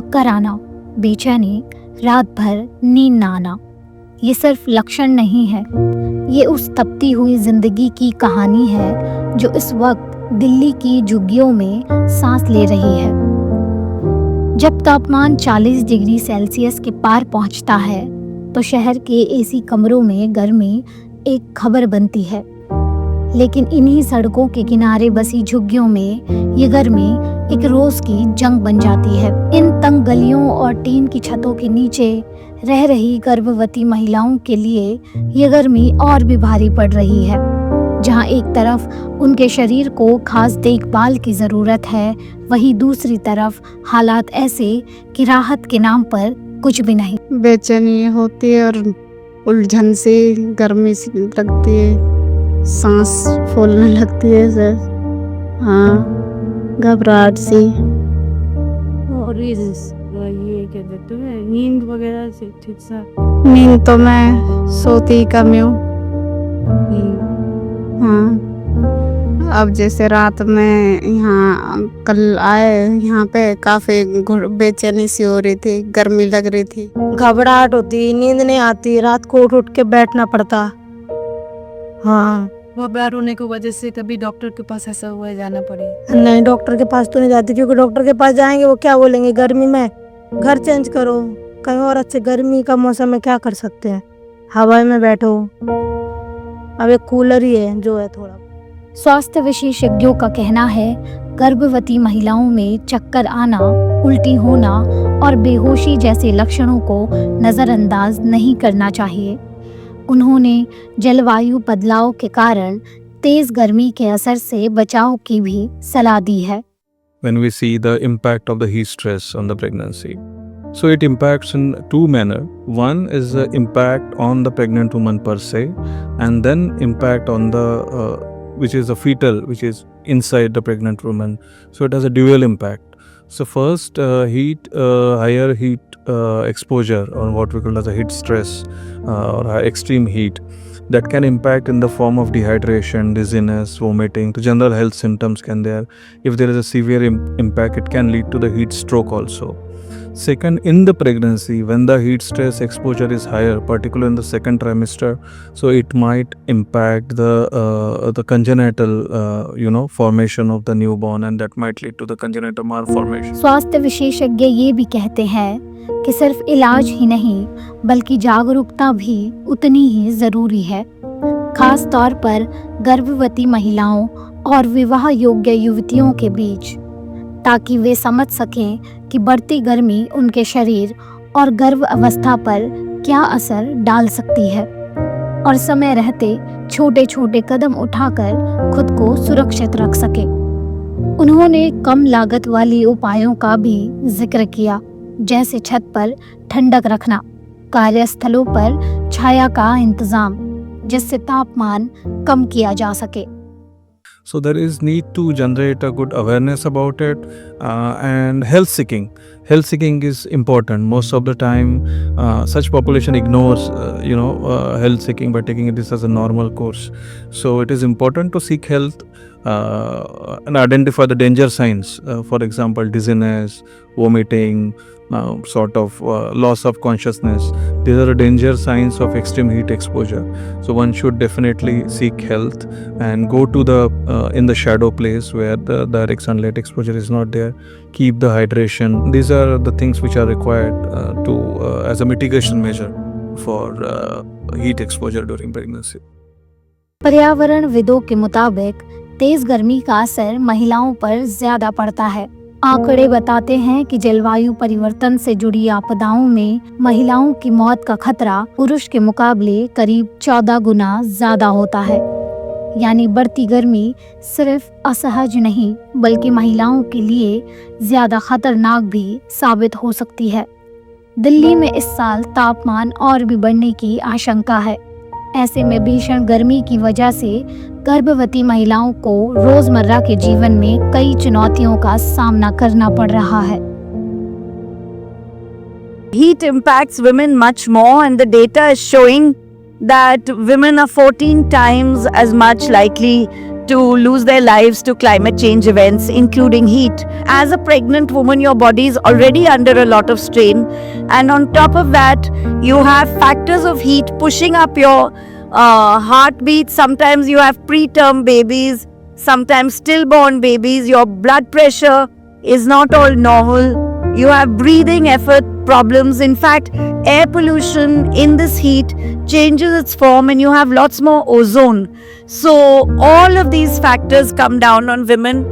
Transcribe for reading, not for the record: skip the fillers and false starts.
चक्कर आना, बेचैनी, रात भर नींद ना आना, ये सिर्फ लक्षण नहीं है, ये उस तपती हुई जिंदगी की कहानी है जो इस वक्त दिल्ली की झुग्गियों में सांस ले रही है। जब तापमान 40 डिग्री सेल्सियस के पार पहुंचता है तो शहर के एसी कमरों में गर्मी एक खबर बनती है, लेकिन इन्हीं सड़कों के किनारे बसी झुग्गियों में ये गर्मी एक रोज की जंग बन जाती है। इन तंग गलियों और टीन की छतों के नीचे रह रही गर्भवती महिलाओं के लिए ये गर्मी और भी भारी पड़ रही है। जहां एक तरफ उनके शरीर को खास देखभाल की जरूरत है, वहीं दूसरी तरफ हालात ऐसे कि राहत के नाम पर कुछ भी नहीं। बेचैनी होती है और उलझन से गर्मी सी लगती है, सांस फूलने लगती है सर, हाँ, घबराहट सी। और ये क्या कहते हैं, नींद वगैरह से ठीक सा? नींद तो मैं सोती ही कम हूँ, हाँ। अब जैसे रात में यहाँ कल आए, यहाँ पे काफी बेचैनी सी हो रही थी, गर्मी लग रही थी, घबराहट होती, नींद नहीं आती, रात को उठ उठ के बैठना पड़ता। हाँ, घबराहट होने की वजह से कभी डॉक्टर के पास ऐसा हुआ जाना पड़े? नहीं, डॉक्टर के पास तो नहीं जाती, क्योंकि डॉक्टर के पास जाएंगे वो क्या बोलेंगे, गर्मी में घर चेंज करो, कहीं और अच्छे, गर्मी का मौसम में क्या कर सकते हैं, हवा में बैठो। अब एक कूलर ही है जो है थोड़ा। स्वास्थ्य विशेषज्ञों का कहना है गर्भवती महिलाओं में चक्कर आना, उल्टी होना और बेहोशी जैसे लक्षणों को नज़रअंदाज नहीं करना चाहिए। उन्होंने जलवायु बदलाव के कारण तेज गर्मी के असर से बचाव की भी सलाह दी है। When we see the impact of the heat stress on the pregnancy, so it impacts in two manner. One is the impact on the pregnant woman per se, and then impact on the which is the fetal, which is inside the pregnant woman. So it has a dual impact. So first, higher heat exposure, or what we call as a heat stress or extreme heat, that can impact in the form of dehydration, dizziness, vomiting. The general health symptoms can there. If there is a severe impact, it can lead to the heat stroke also. Second, in the pregnancy, when the heat stress exposure is higher, particularly in the second trimester, so it might impact the congenital formation of the newborn, and that might lead to the congenital malformation. स्वास्थ्य विशेषज्ञ ये भी कहते हैं कि सिर्फ इलाज ही नहीं बल्कि जागरूकता भी उतनी ही जरूरी है, खास तौर पर गर्भवती महिलाओं और विवाह योग्य युवतियों के बीच, ताकि वे समझ सकें कि बढ़ती गर्मी उनके शरीर और गर्भ अवस्था पर क्या असर डाल सकती है और समय रहते छोटे छोटे कदम उठाकर खुद को सुरक्षित रख सके। उन्होंने कम लागत वाली उपायों का भी जिक्र किया, जैसे छत पर ठंडक रखना, कार्यस्थलों पर छाया का इंतजाम, जिससे तापमान कम किया जा सके। So there is need to generate a good awareness about it, and health seeking. Health seeking is important. Most of the time, such population ignores, health seeking by taking this as a normal course. So it is important to seek health and identify the danger signs. For example, dizziness, vomiting, loss of consciousness. These are the danger signs of extreme heat exposure. So one should definitely seek health and go to in the shadow place where the direct sunlight exposure is not there. Keep the hydration. These are the things which are required as a mitigation measure for heat exposure during pregnancy. पर्यावरणविदों के मुताबिक तेज गर्मी का असर महिलाओं पर ज्यादा पड़ता है। आंकड़े बताते हैं कि जलवायु परिवर्तन से जुड़ी आपदाओं में महिलाओं की मौत का खतरा पुरुष के मुकाबले करीब 14 गुना ज्यादा होता है। यानी बढ़ती गर्मी सिर्फ असहज नहीं बल्कि महिलाओं के लिए ज्यादा खतरनाक भी साबित हो सकती है। दिल्ली में इस साल तापमान और भी बढ़ने की आशंका है। ऐसे में भीषण गर्मी की वजह से गर्भवती महिलाओं को रोजमर्रा के जीवन में कई चुनौतियों का सामना करना पड़ रहा है। Heat impacts women much more, and the data is showing that women are 14 times as much likely to lose their lives to climate change events, including heat. As a pregnant woman, your body is already under a lot of strain, and on top of that, you have factors of heat pushing up your heartbeat. Sometimes you have preterm babies, sometimes stillborn babies. Your blood pressure is not all normal. You have breathing effort problems. In fact, air pollution in this heat changes its form and you have lots more ozone. So all of these factors come down on women